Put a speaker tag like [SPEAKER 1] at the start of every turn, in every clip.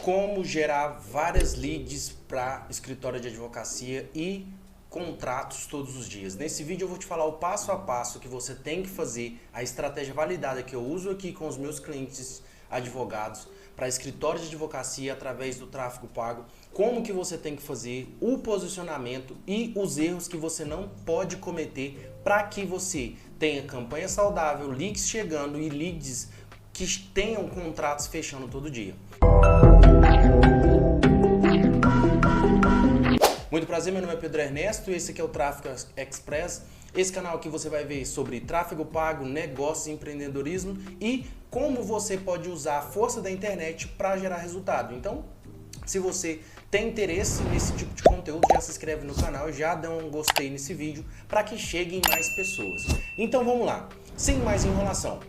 [SPEAKER 1] como gerar várias leads para escritório de advocacia e contratos todos os dias. Nesse vídeo eu vou te falar o passo a passo que você tem que fazer, a estratégia validada que eu uso aqui com os meus clientes advogados para escritórios de advocacia através do tráfego pago, como que você tem que fazer, o posicionamento e os erros que você não pode cometer para que você tenha campanha saudável, leads chegando e leads que tenham contratos fechando todo dia. Muito prazer, meu nome é Pedro Ernesto, esse aqui é o Tráfego Express. Esse canal aqui você vai ver sobre tráfego pago, negócios, empreendedorismo e como você pode usar a força da internet para gerar resultado. Então, se você tem interesse nesse tipo de conteúdo, já se inscreve no canal, já dá um gostei nesse vídeo para que cheguem mais pessoas. Então vamos lá, sem mais enrolação.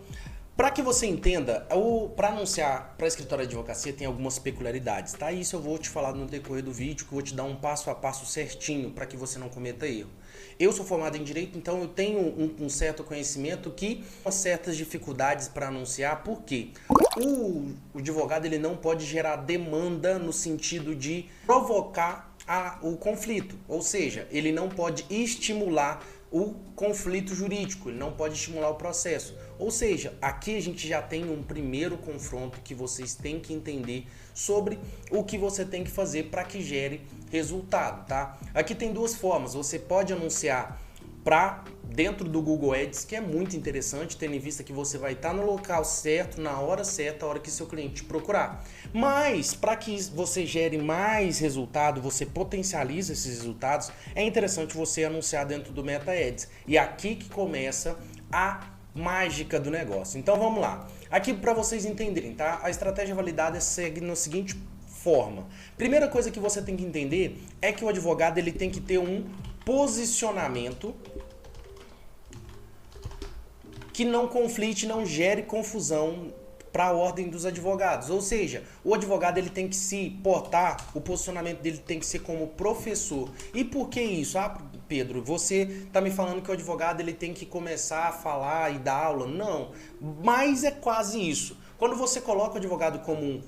[SPEAKER 1] Para que você entenda, para anunciar para escritório de advocacia tem algumas peculiaridades, tá? Isso eu vou te falar no decorrer do vídeo, que eu vou te dar um passo a passo certinho para que você não cometa erro. Eu sou formado em Direito, então eu tenho um certo conhecimento que há certas dificuldades para anunciar, porque o advogado ele não pode gerar demanda no sentido de provocar o conflito, ou seja, ele não pode estimular o conflito jurídico, ele não pode estimular o processo. Ou seja, aqui a gente já tem um primeiro confronto que vocês têm que entender sobre o que você tem que fazer para que gere resultado, tá? Aqui tem duas formas, você pode anunciar para dentro do Google Ads, que é muito interessante, tendo em vista que você vai estar no local certo, na hora certa, a hora que seu cliente te procurar. Mas, para que você gere mais resultado, você potencialize esses resultados, é interessante você anunciar dentro do Meta Ads. E aqui que começa a mágica do negócio. Então vamos lá. Aqui para vocês entenderem, tá? A estratégia validada segue na seguinte forma. Primeira coisa que você tem que entender é que o advogado ele tem que ter um posicionamento que não conflite, não gere confusão para a ordem dos advogados. Ou seja, o advogado ele tem que se portar, o posicionamento dele tem que ser como professor. E por que isso? Ah, Pedro, você está me falando que o advogado ele tem que começar a falar e dar aula. Não, mas é quase isso. Quando você coloca o advogado como um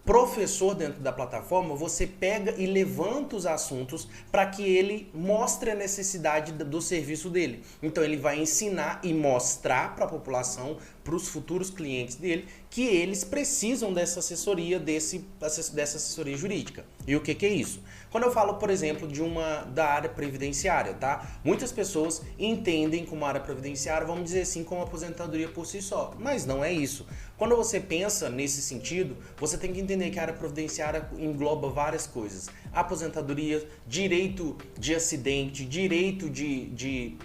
[SPEAKER 1] professor dentro da plataforma, você pega e levanta os assuntos para que ele mostre a necessidade do serviço dele. Então ele vai ensinar e mostrar para a população, para os futuros clientes dele, que eles precisam dessa assessoria, dessa assessoria jurídica. E o que é isso? Quando eu falo, por exemplo, da área previdenciária, tá? Muitas pessoas entendem como área previdenciária, vamos dizer assim, como aposentadoria por si só. Mas não é isso. Quando você pensa nesse sentido, você tem que entender que a área previdenciária engloba várias coisas. Aposentadoria, direito de acidente, direito de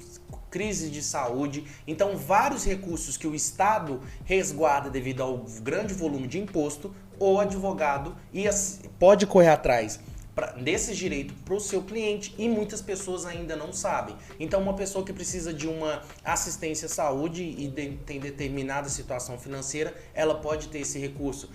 [SPEAKER 1] crise de saúde. Então, vários recursos que o Estado resguarda devido ao grande volume de imposto, o advogado pode correr atrás desses direitos para o seu cliente e muitas pessoas ainda não sabem. Então, uma pessoa que precisa de uma assistência à saúde e tem determinada situação financeira, ela pode ter esse recurso.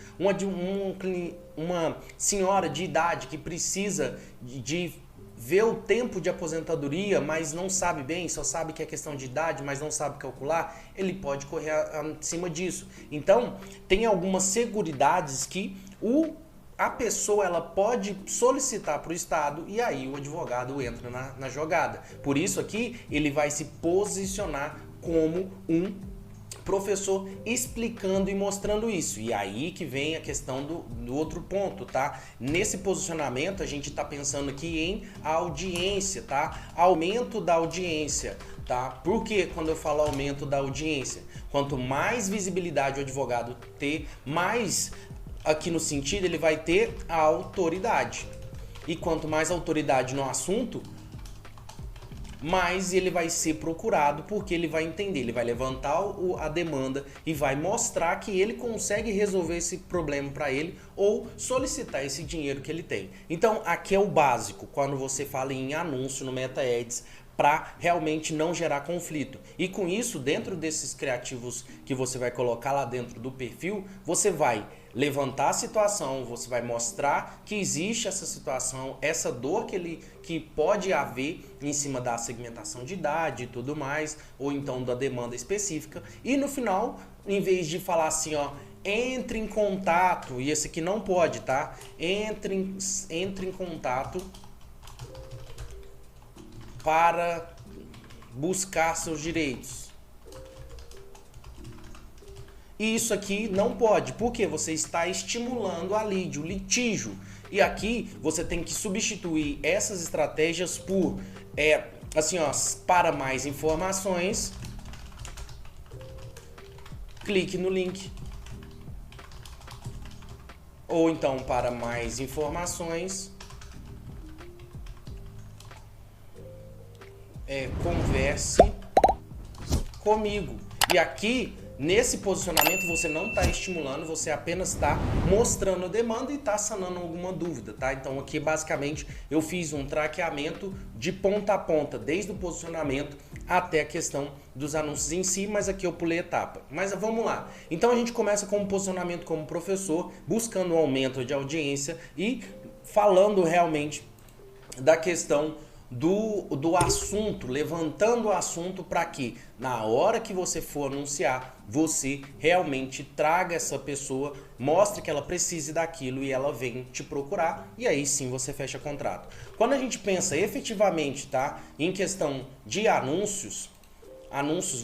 [SPEAKER 1] Uma senhora de idade que precisa de ver o tempo de aposentadoria, mas não sabe bem, só sabe que é questão de idade, mas não sabe calcular, ele pode correr acima disso. Então, tem algumas seguridades que a pessoa ela pode solicitar para o Estado e aí o advogado entra na jogada. Por isso aqui ele vai se posicionar como um professor explicando e mostrando isso. E aí que vem a questão do outro ponto, tá? Nesse posicionamento a gente tá pensando aqui em audiência, tá? Aumento da audiência, tá? Por que quando eu falo aumento da audiência? Quanto mais visibilidade o advogado ter, mais aqui no sentido ele vai ter a autoridade. E quanto mais autoridade no assunto, mais ele vai ser procurado, porque ele vai entender, ele vai levantar a demanda e vai mostrar que ele consegue resolver esse problema para ele ou solicitar esse dinheiro que ele tem. Então aqui é o básico quando você fala em anúncio no Meta Ads, para realmente não gerar conflito. E com isso, dentro desses criativos que você vai colocar lá dentro do perfil, você vai levantar a situação, você vai mostrar que existe essa situação, essa dor que pode haver em cima da segmentação de idade e tudo mais, ou então da demanda específica. E no final, em vez de falar assim, ó, entre em contato, e esse aqui não pode, tá? Entre em contato para buscar seus direitos. E isso aqui não pode, porque você está estimulando a lide, o litígio. E aqui você tem que substituir essas estratégias por, assim, ó, para mais informações, clique no link. Ou então, para mais informações, converse comigo. E aqui, nesse posicionamento, você não está estimulando, você apenas está mostrando a demanda e está sanando alguma dúvida, tá? Então aqui, basicamente, eu fiz um traqueamento de ponta a ponta, desde o posicionamento até a questão dos anúncios em si, mas aqui eu pulei etapa. Mas vamos lá. Então a gente começa com o posicionamento como professor, buscando um aumento de audiência e falando realmente da questão do assunto, levantando o assunto para que na hora que você for anunciar, você realmente traga essa pessoa, mostre que ela precise daquilo e ela vem te procurar, e aí sim você fecha contrato. Quando a gente pensa efetivamente, tá, em questão de anúncios,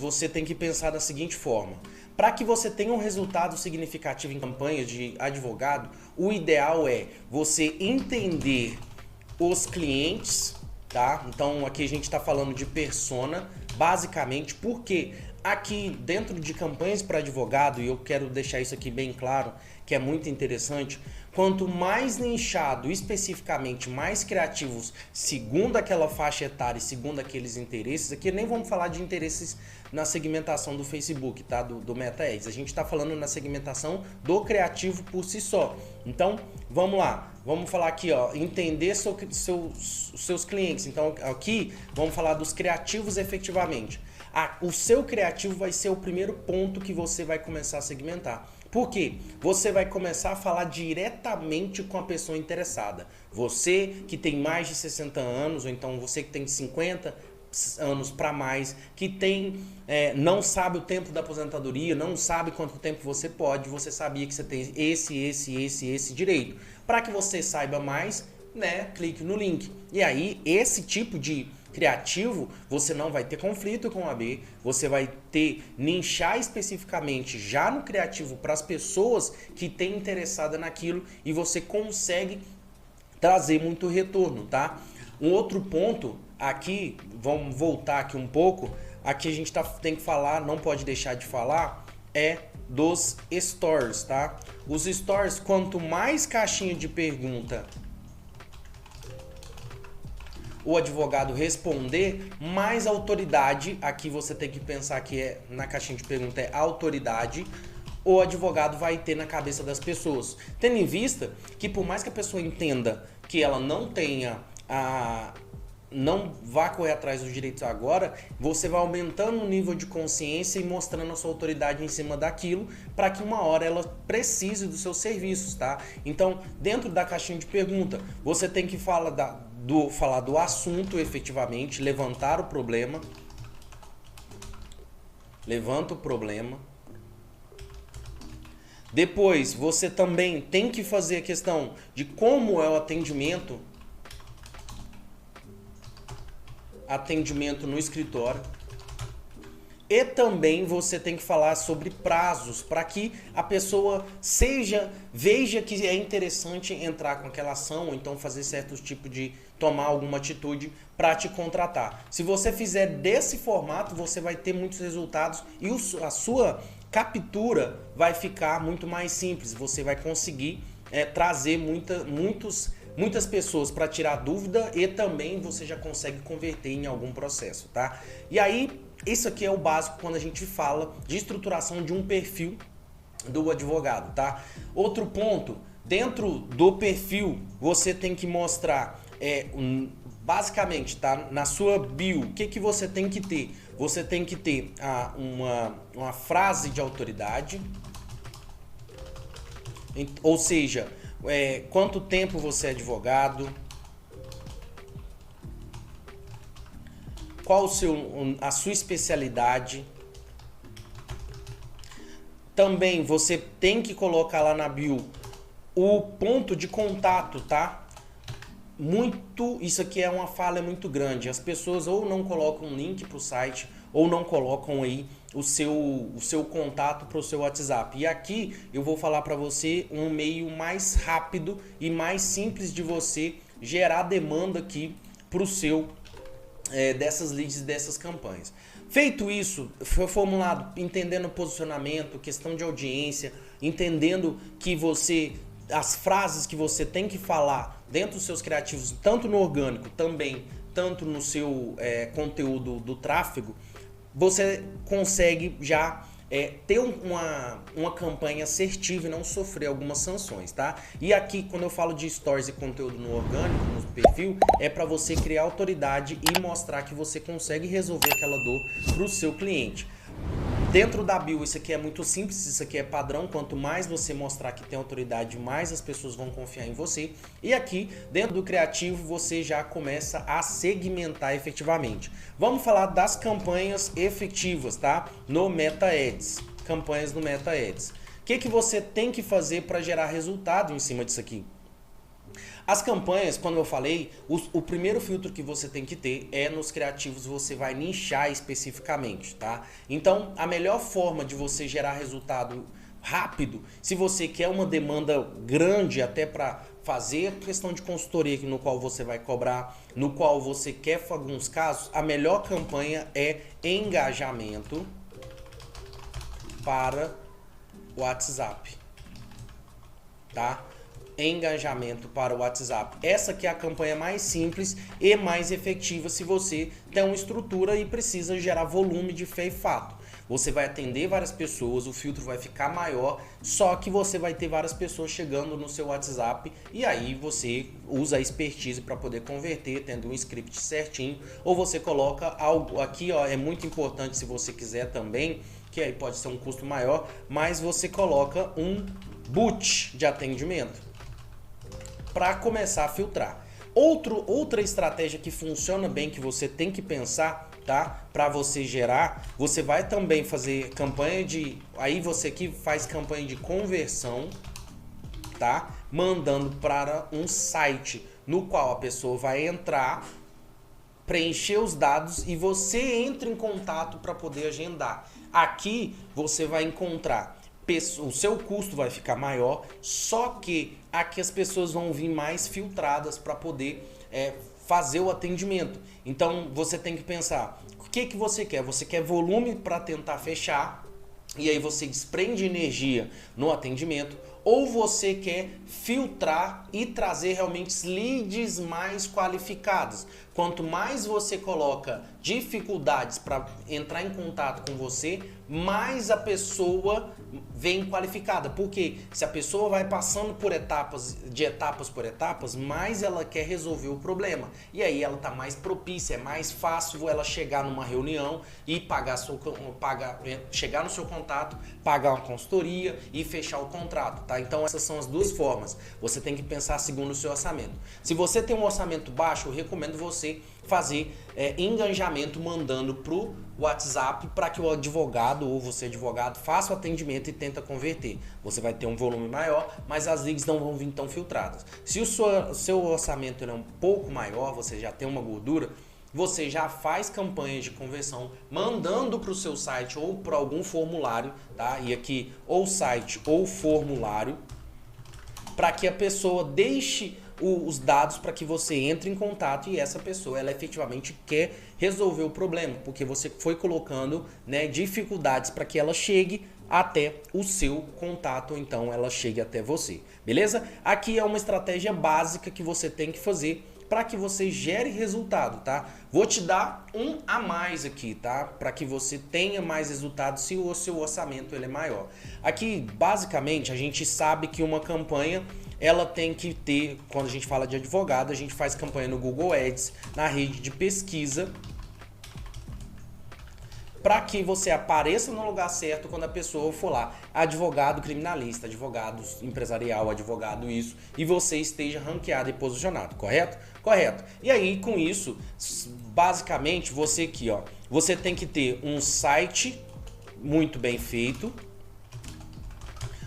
[SPEAKER 1] você tem que pensar da seguinte forma: para que você tenha um resultado significativo em campanha de advogado, o ideal é você entender os clientes, tá? Então aqui a gente está falando de persona, basicamente, porque aqui dentro de campanhas para advogado, e eu quero deixar isso aqui bem claro, que é muito interessante, quanto mais nichado, especificamente mais criativos, segundo aquela faixa etária e segundo aqueles interesses, aqui nem vamos falar de interesses na segmentação do Facebook, tá? Do Meta Ads. A gente está falando na segmentação do criativo por si só. Então, vamos lá. Vamos falar aqui, ó, entender seus clientes. Então, aqui, vamos falar dos criativos efetivamente. O seu criativo vai ser o primeiro ponto que você vai começar a segmentar. Por quê? Você vai começar a falar diretamente com a pessoa interessada. Você que tem mais de 60 anos, ou então você que tem 50 anos para mais, que tem não sabe o tempo da aposentadoria, não sabe quanto tempo você pode, você sabia que você tem esse direito. Para que você saiba mais, né, clique no link. E aí, esse tipo de criativo, você não vai ter conflito com o AB, você vai nichar especificamente já no criativo para as pessoas que têm interessada naquilo e você consegue trazer muito retorno, tá? Um outro ponto aqui, vamos voltar aqui um pouco, aqui a gente tem que falar, não pode deixar de falar, dos stories, tá? Os stories, quanto mais caixinha de pergunta o advogado responder, mais autoridade, aqui você tem que pensar que na caixinha de pergunta autoridade, o advogado vai ter na cabeça das pessoas. Tendo em vista que por mais que a pessoa entenda que ela não tenha não vá correr atrás dos direitos agora, você vai aumentando o nível de consciência e mostrando a sua autoridade em cima daquilo, para que uma hora ela precise dos seus serviços, tá? Então, dentro da caixinha de pergunta, você tem que falar do assunto efetivamente, levantar o problema. Levanta o problema. Depois, você também tem que fazer a questão de como é o atendimento no escritório. E também você tem que falar sobre prazos, para que a pessoa veja que é interessante entrar com aquela ação, ou então fazer certos tipos de tomar alguma atitude para te contratar. Se você fizer desse formato, você vai ter muitos resultados e a sua captura vai ficar muito mais simples. Você vai conseguir trazer muitas pessoas para tirar dúvida e também você já consegue converter em algum processo, tá? E aí, isso aqui é o básico quando a gente fala de estruturação de um perfil do advogado, tá? Outro ponto, dentro do perfil, você tem que mostrar, basicamente, tá? Na sua bio, o que você tem que ter? Você tem que ter uma frase de autoridade, ou seja, quanto tempo você é advogado, qual a sua especialidade, Também você tem que colocar lá na bio o ponto de contato, tá? Isso aqui é uma falha muito grande. As pessoas ou não colocam um link para o site ou não colocam aí o seu contato para o seu WhatsApp. E aqui eu vou falar para você um meio mais rápido e mais simples de você gerar demanda aqui para o seu dessas leads e dessas campanhas. Feito isso, foi formulado entendendo o posicionamento, questão de audiência, entendendo que as frases que você tem que falar dentro dos seus criativos, tanto no orgânico, também, tanto no seu conteúdo do tráfego, você consegue já ter uma campanha assertiva e não sofrer algumas sanções, tá? E aqui, quando eu falo de stories e conteúdo no orgânico, no perfil, é para você criar autoridade e mostrar que você consegue resolver aquela dor para o seu cliente. Dentro da bio, isso aqui é muito simples, isso aqui é padrão. Quanto mais você mostrar que tem autoridade, mais as pessoas vão confiar em você. E aqui, dentro do criativo, você já começa a segmentar efetivamente. Vamos falar das campanhas efetivas, tá? No Meta Ads, campanhas no Meta Ads. O que você tem que fazer para gerar resultado em cima disso aqui? As campanhas, quando eu falei, o primeiro filtro que você tem que ter é nos criativos, você vai nichar especificamente, tá? Então, a melhor forma de você gerar resultado rápido, se você quer uma demanda grande até para fazer questão de consultoria no qual você vai cobrar, no qual você quer alguns casos, a melhor campanha é engajamento para o WhatsApp, tá? Engajamento para o WhatsApp. Essa que é a campanha mais simples e mais efetiva se você tem uma estrutura e precisa gerar volume de fé e fato. Você vai atender várias pessoas, o filtro vai ficar maior, só que você vai ter várias pessoas chegando no seu WhatsApp e aí você usa a expertise para poder converter, tendo um script certinho, ou você coloca algo aqui, ó, é muito importante se você quiser também, que aí pode ser um custo maior, mas você coloca um boot de atendimento para começar a filtrar. Outra estratégia que funciona bem, que você tem que pensar, tá? Para você gerar, você vai também fazer campanha aí você aqui faz campanha de conversão, tá? Mandando para um site no qual a pessoa vai entrar, preencher os dados e você entra em contato para poder agendar. Aqui você vai encontrar o seu custo vai ficar maior, só que aqui as pessoas vão vir mais filtradas para poder fazer o atendimento. Então você tem que pensar, o que você quer? Você quer volume para tentar fechar e aí você desprende energia no atendimento, ou você quer filtrar e trazer realmente leads mais qualificados. Quanto mais você coloca dificuldades para entrar em contato com você, mais a pessoa vem qualificada. Porque se a pessoa vai passando por etapas por etapas, mais ela quer resolver o problema. E aí ela está mais propícia, é mais fácil ela chegar numa reunião e chegar no seu contato, pagar uma consultoria e fechar o contrato, tá? Então essas são as duas formas. Você tem que pensar segundo o seu orçamento. Se você tem um orçamento baixo, eu recomendo você fazer engajamento mandando pro WhatsApp para que o advogado ou você advogado faça o atendimento e tenta converter. Você vai ter um volume maior, mas as leads não vão vir tão filtradas. Se o seu orçamento é um pouco maior, você já tem uma gordura, você já faz campanhas de conversão mandando para o seu site ou para algum formulário, tá? E aqui ou site ou formulário, para que a pessoa deixe os dados para que você entre em contato e essa pessoa ela efetivamente quer resolver o problema, porque você foi colocando, né, dificuldades para que ela chegue até o seu contato, ou então ela chegue até você, beleza? Aqui é uma estratégia básica que você tem que fazer para que você gere resultado, tá? Vou te dar um a mais aqui, tá? Para que você tenha mais resultado se o seu orçamento ele é maior. Aqui, basicamente, a gente sabe que uma campanha ela tem que ter, quando a gente fala de advogado, a gente faz campanha no Google Ads, na rede de pesquisa, para que você apareça no lugar certo quando a pessoa for lá, advogado criminalista, advogado empresarial, advogado isso, e você esteja ranqueado e posicionado, correto? Correto. E aí, com isso, basicamente, você aqui, ó, você tem que ter um site muito bem feito,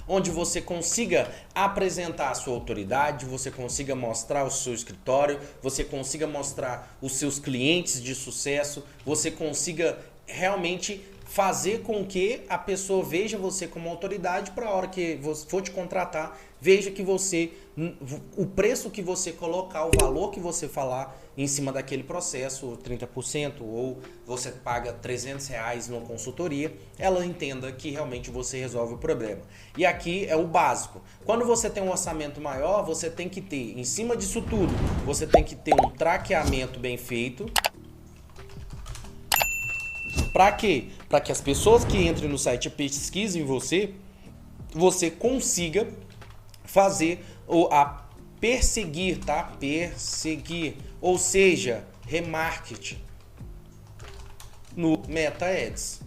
[SPEAKER 1] onde você consiga apresentar a sua autoridade, você consiga mostrar o seu escritório, você consiga mostrar os seus clientes de sucesso, você consiga realmente fazer com que a pessoa veja você como autoridade para a hora que for te contratar, veja que você, o preço que você colocar, o valor que você falar em cima daquele processo, 30%, ou você paga R$300 numa consultoria, ela entenda que realmente você resolve o problema. E aqui é o básico. Quando você tem um orçamento maior, você tem que ter, em cima disso tudo, você tem que ter um traqueamento bem feito. Para quê? Para que as pessoas que entrem no site pesquisem você consiga fazer a perseguir, tá? Perseguir, ou seja, remarketing no Meta Ads.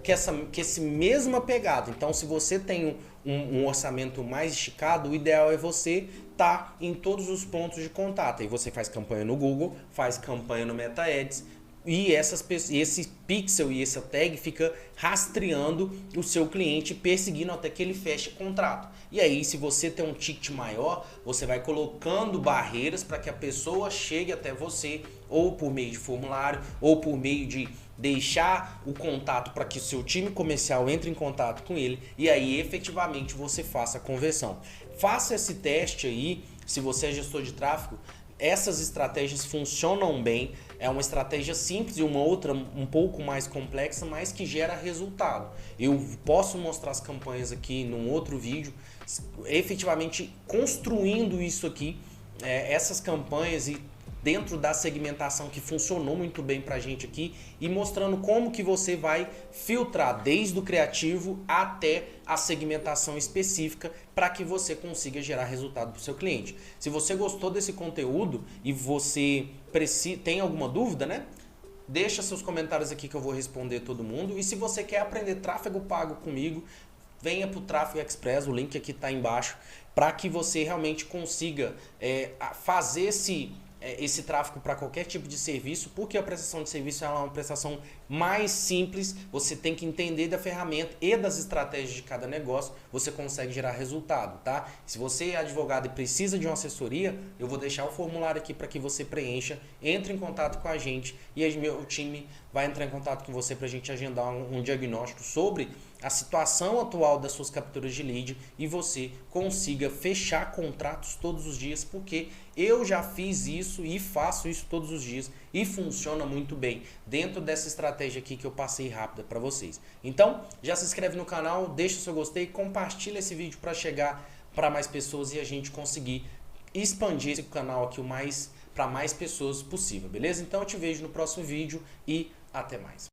[SPEAKER 1] Que esse mesma pegada. Então, se você tem um orçamento mais esticado, o ideal é você estar em todos os pontos de contato. Aí você faz campanha no Google, faz campanha no Meta Ads, e esse pixel e essa tag fica rastreando o seu cliente, perseguindo até que ele feche contrato. E aí, se você tem um ticket maior, você vai colocando barreiras para que a pessoa chegue até você, ou por meio de formulário, ou por meio de deixar o contato para que o seu time comercial entre em contato com ele, e aí efetivamente você faça a conversão. Faça esse teste aí, se você é gestor de tráfego. Essas estratégias funcionam bem, é uma estratégia simples e uma outra um pouco mais complexa, mas que gera resultado. Eu posso mostrar as campanhas aqui num outro vídeo, efetivamente construindo isso aqui, essas campanhas e dentro da segmentação que funcionou muito bem pra gente aqui e mostrando como que você vai filtrar desde o criativo até a segmentação específica para que você consiga gerar resultado para o seu cliente. Se você gostou desse conteúdo e você tem alguma dúvida, né? Deixa seus comentários aqui que eu vou responder todo mundo. E se você quer aprender tráfego pago comigo, venha para o Tráfego Express, o link aqui está embaixo, para que você realmente consiga fazer esse tráfego para qualquer tipo de serviço, porque a prestação de serviço é uma prestação mais simples, você tem que entender da ferramenta e das estratégias de cada negócio, você consegue gerar resultado, tá? Se você é advogado e precisa de uma assessoria, eu vou deixar o formulário aqui para que você preencha, entre em contato com a gente e o time vai entrar em contato com você para a gente agendar um diagnóstico sobre a situação atual das suas capturas de lead e você consiga fechar contratos todos os dias, porque eu já fiz isso e faço isso todos os dias e funciona muito bem dentro dessa estratégia aqui que eu passei rápida para vocês. Então, já se inscreve no canal, deixa o seu gostei, compartilha esse vídeo para chegar para mais pessoas e a gente conseguir expandir esse canal aqui para mais pessoas possível, beleza? Então eu te vejo no próximo vídeo e até mais.